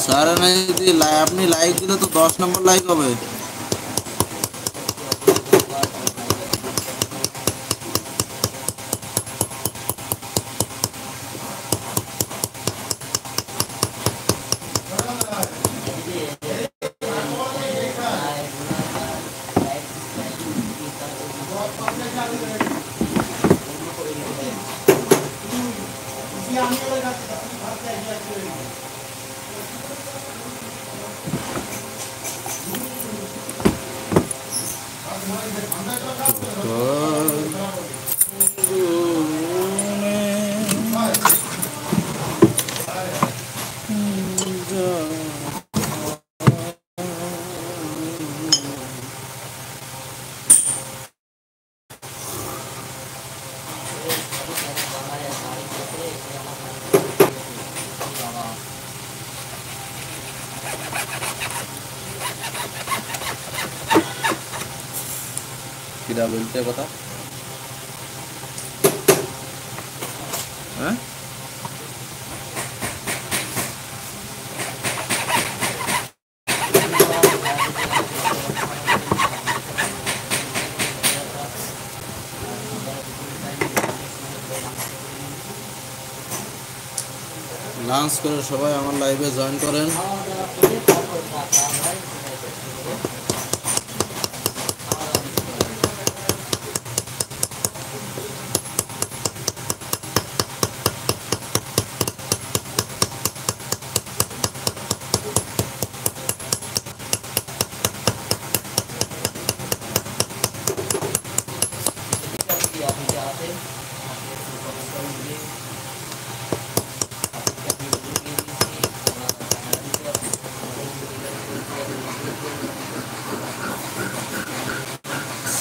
Sir যদি আপনি like দিলে তো 10 নম্বর লাইক হবে। কিরা বলতে কথা হ্যাঁ লাঞ্চ করে সবাই আমার লাইভে জয়েন করেন।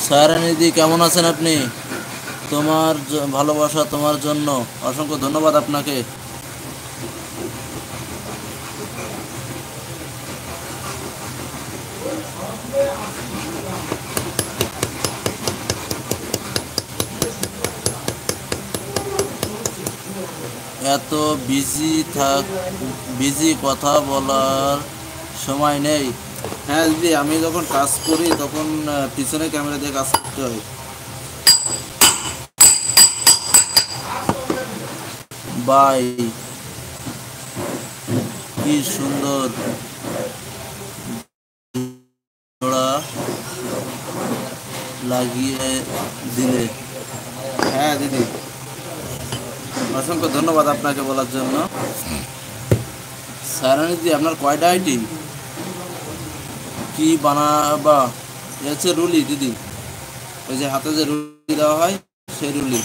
সারানিধি কেমন আছেন আপনি? তোমার ভালোবাসা তোমার জন্য, অসংখ্য ধন্যবাদ আপনাকে। এত বিজি কথা বলার সময় নেই। হ্যাঁ দিদি, আমি যখন কাজ করি তখন পিছনে ক্যামেরা দিয়ে কাজ করতে হয়। বাই, কি সুন্দর জোড়া লাগিয়ে দিলে। হ্যাঁ দিদি, অসংখ্য ধন্যবাদ আপনাকে বলার জন্য। সারানিধি আপনার কয়টা আইডি? কি বানাবা? হচ্ছে রুলি দিদি, ওই যে হাতে যে রুলি দেওয়া হয় সেই রুলি।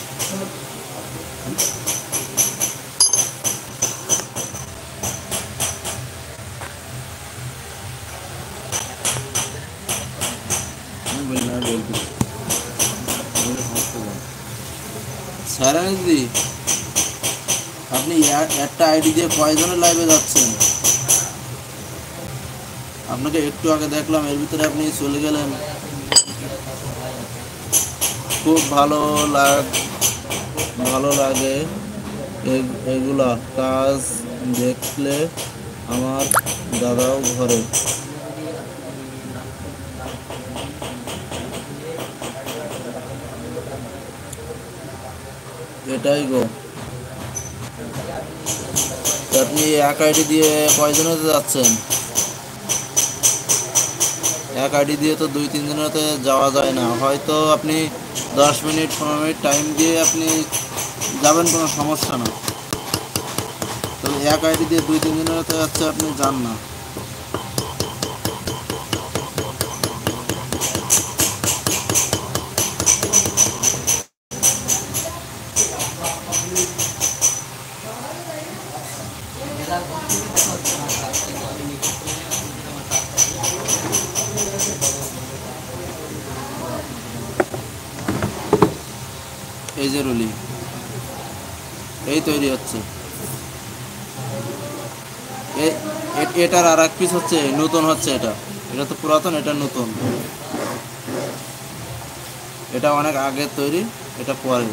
সারানিধি, আপনি একটা আইডি দিয়ে কয়জনের লাইভে যাচ্ছেন? আপনাকে একটু আগে দেখলাম, এর ভিতরে আপনি চলে গেলেন। খুব ভালো লাগে এগুলা কাজ দেখলে। আমার দাদাও ঘরে। এটাই গো। আপনি এক আইডি দিয়ে কয়জনে যাচ্ছেন? এক আইডি দিয়ে তো 2-3 দিনেতে যাওয়া যায় না। হয়তো আপনি 10 মিনিট 15 মিনিট টাইম দিয়ে আপনি যাবেন, কোনো সমস্যা না। তবে এক আইডি দিয়ে 2-3 দিনেতে যাচ্ছে, আপনি যান না। এই যে রুলি, এই তৈরি হচ্ছে। এটার আর এক পিস হচ্ছে, নতুন হচ্ছে। এটা তো পুরাতন, এটা নতুন। এটা অনেক আগে তৈরি, এটা পরে।